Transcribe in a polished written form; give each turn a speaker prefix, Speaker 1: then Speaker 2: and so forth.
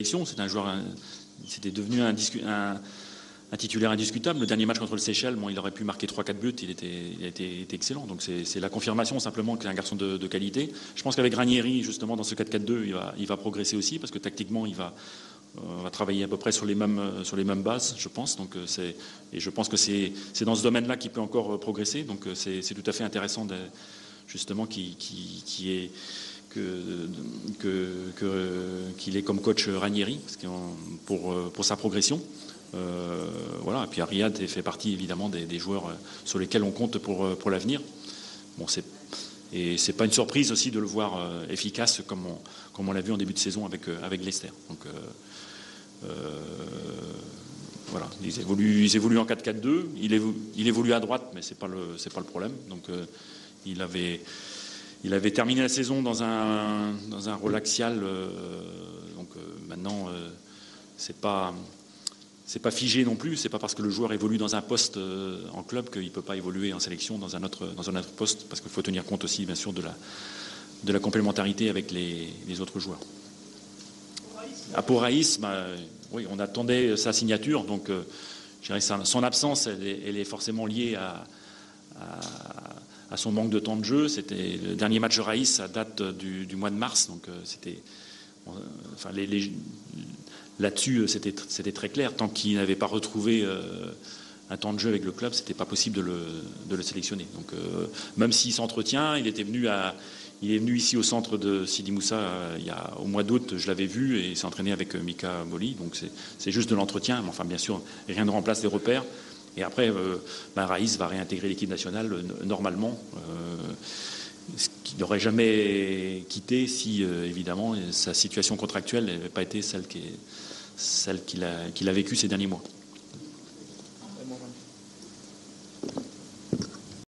Speaker 1: C'est un joueur, c'était devenu un titulaire indiscutable. Le dernier match contre le Seychelles, bon, il aurait pu marquer 3-4 buts, il était excellent. Donc c'est la confirmation simplement qu'il est un garçon de qualité. Je pense qu'avec Ranieri, justement, dans ce 4-4-2, il va progresser aussi, parce que tactiquement, on va travailler à peu près sur les mêmes bases, je pense. Donc et je pense que c'est dans ce domaine-là qu'il peut encore progresser. Donc c'est tout à fait intéressant justement qu'il est comme coach Ranieri, parce que pour sa progression. Voilà. Et puis Riyad fait partie évidemment des joueurs sur lesquels on compte pour l'avenir. Bon, c'est pas une surprise aussi de le voir efficace comme on l'a vu en début de saison avec Leicester. Donc voilà, ils évoluent en 4-4-2. Il évolue à droite, mais c'est pas le problème. Donc il avait terminé la saison dans un rôle axial. Donc maintenant, c'est pas figé non plus. C'est pas parce que le joueur évolue dans un poste en club qu'il peut pas évoluer en sélection dans un autre poste, parce qu'il faut tenir compte aussi, bien sûr, de la complémentarité avec les autres joueurs. Pour Raïs, oui, on attendait sa signature, donc je dirais son absence, elle est forcément liée à son manque de temps de jeu. C'était le dernier match de Raïs, ça date du mois de mars, donc c'était, enfin là-dessus, c'était très clair. Tant qu'il n'avait pas retrouvé un temps de jeu avec le club, c'était pas possible de le sélectionner. Donc même s'il s'entretient, il est venu ici au centre de Sidi Moussa au mois d'août, je l'avais vu, et il s'est entraîné avec Mika Moli. Donc c'est juste de l'entretien, mais enfin bien sûr, rien ne remplace les repères. Et après, Raïs va réintégrer l'équipe nationale normalement, ce qu'il n'aurait jamais quitté si, évidemment, sa situation contractuelle n'avait pas été celle qu'il a vécue ces derniers mois.